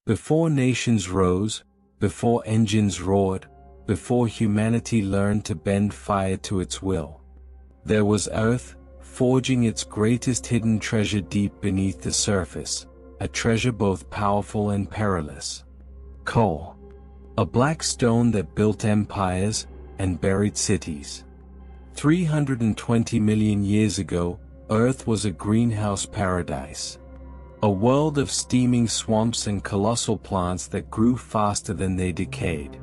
Before nations rose, before engines roared, before humanity learned to bend fire to its will, there was Earth, forging its greatest hidden treasure deep beneath the surface, a treasure both powerful and perilous. Coal. A black stone that built empires and buried cities. 320 million years ago, Earth was a greenhouse paradise. A world of steaming swamps and colossal plants that grew faster than they decayed.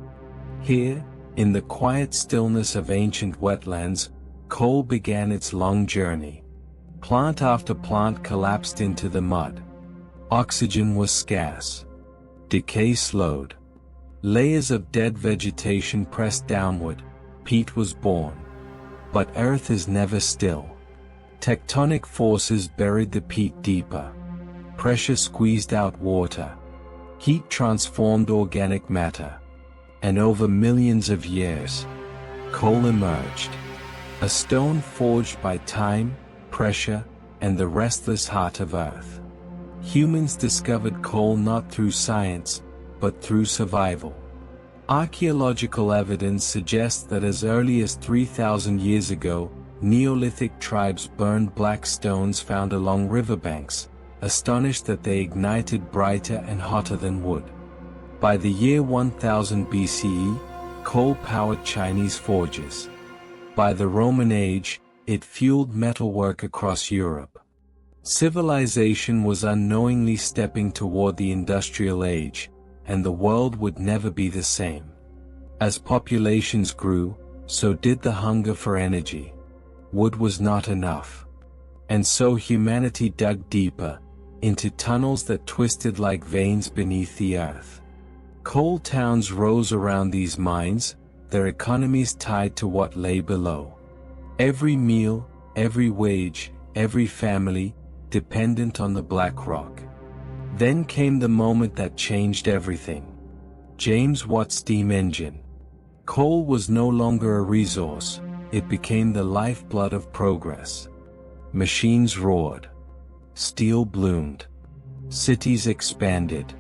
Here, in the quiet stillness of ancient wetlands, coal began its long journey. Plant after plant collapsed into the mud. Oxygen was scarce. Decay slowed. Layers of dead vegetation pressed downward. Peat was born. But Earth is never still. Tectonic forces buried the peat deeper. Pressure squeezed out water. Heat transformed organic matter. And over millions of years, coal emerged. A stone forged by time, pressure, and the restless heart of Earth. Humans discovered coal not through science, but through survival. Archaeological evidence suggests that as early as 3,000 years ago, Neolithic tribes burned black stones found along riverbanks, astonished that they ignited brighter and hotter than wood. By the year 1000 BCE, coal powered Chinese forges. By the Roman age, it fueled metalwork across Europe. Civilization was unknowingly stepping toward the industrial age, and the world would never be the same. As populations grew, so did the hunger for energy. Wood was not enough. And so humanity dug deeper, into tunnels that twisted like veins beneath the earth. Coal towns rose around these mines, their economies tied to what lay below. Every meal, every wage, every family, dependent on the black rock. Then came the moment that changed everything. James Watt's steam engine. Coal was no longer a resource, it became the lifeblood of progress. Machines roared. Steel bloomed. Cities expanded.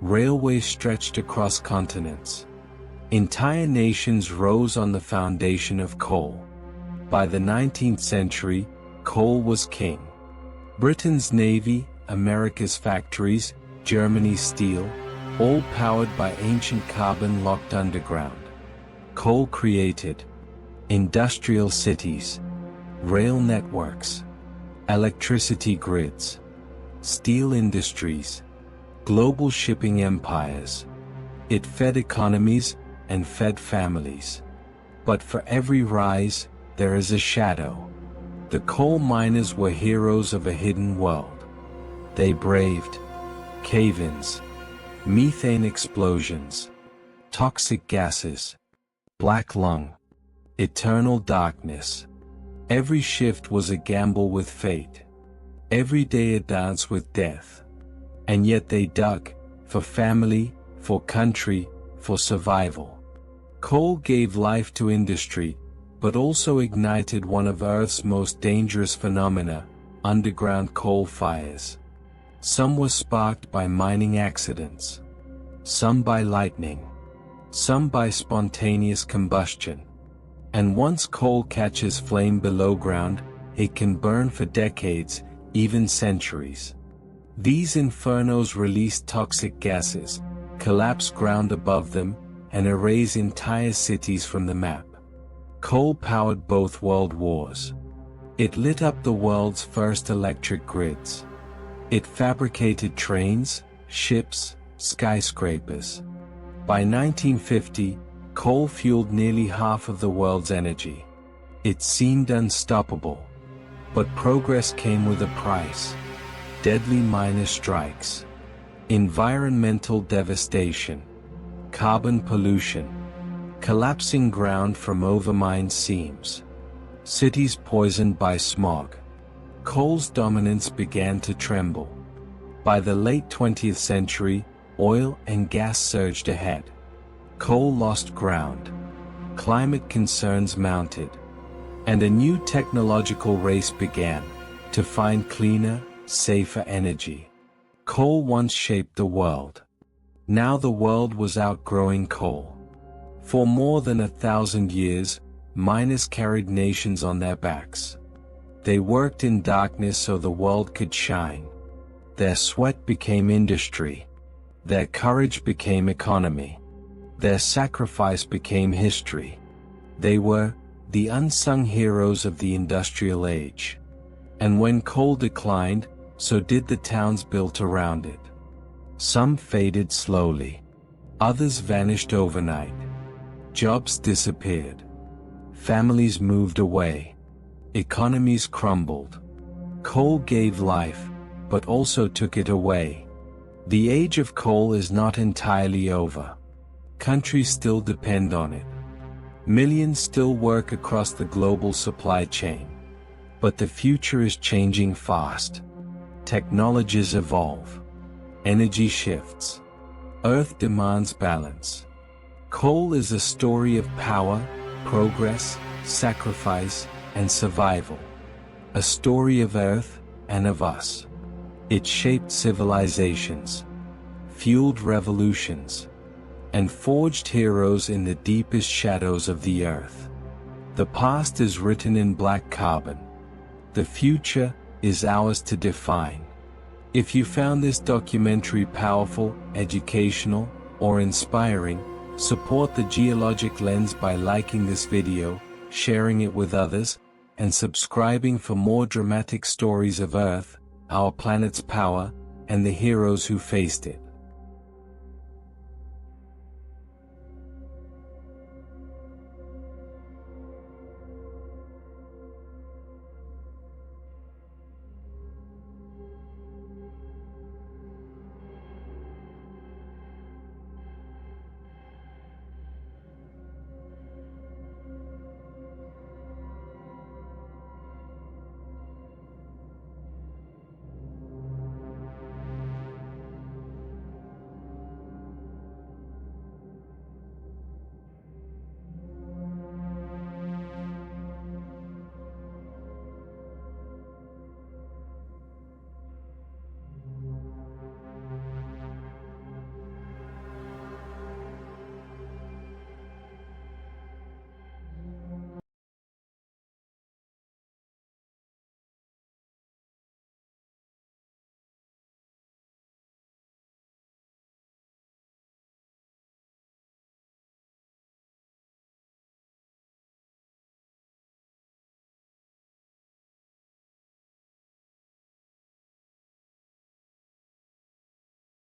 Railways stretched across continents. Entire nations rose on the foundation of coal. By the 19th century, coal was king. Britain's navy, America's factories, Germany's steel, all powered by ancient carbon locked underground. Coal created industrial cities, rail networks, electricity grids, steel industries, global shipping empires. It fed economies and fed families. But for every rise, there is a shadow. The coal miners were heroes of a hidden world. They braved cave-ins, methane explosions, toxic gases, black lung, eternal darkness. Every shift was a gamble with fate. Every day a dance with death. And yet they dug, for family, for country, for survival. Coal gave life to industry, but also ignited one of Earth's most dangerous phenomena, underground coal fires. Some were sparked by mining accidents. Some by lightning. Some by spontaneous combustion. And once coal catches flame below ground, it can burn for decades, even centuries. These infernos release toxic gases, collapse ground above them, and erase entire cities from the map. Coal powered both world wars. It lit up the world's first electric grids. It fabricated trains, ships, skyscrapers. By 1950, coal fueled nearly half of the world's energy. It seemed unstoppable. But progress came with a price. Deadly miner strikes. Environmental devastation. Carbon pollution. Collapsing ground from overmined seams. Cities poisoned by smog. Coal's dominance began to tremble. By the late 20th century, oil and gas surged ahead. Coal lost ground. Climate concerns mounted. And a new technological race began, to find cleaner, safer energy. Coal once shaped the world. Now the world was outgrowing coal. For more than 1,000 years, miners carried nations on their backs. They worked in darkness so the world could shine. Their sweat became industry. Their courage became economy. Their sacrifice became history. They were the unsung heroes of the industrial age. And when coal declined, so did the towns built around it. Some faded slowly. Others vanished overnight. Jobs disappeared. Families moved away. Economies crumbled. Coal gave life, but also took it away. The age of coal is not entirely over. Countries still depend on it. Millions still work across the global supply chain. But the future is changing fast. Technologies evolve. Energy shifts. Earth demands balance. Coal is a story of power, progress, sacrifice, and survival. A story of Earth and of us. It shaped civilizations, fueled revolutions, and forged heroes in the deepest shadows of the earth. The past is written in black carbon. The future is ours to define. If you found this documentary powerful, educational, or inspiring, support the Geologic lens by liking this video, sharing it with others, and subscribing for more dramatic stories of Earth, our planet's power, and the heroes who faced it.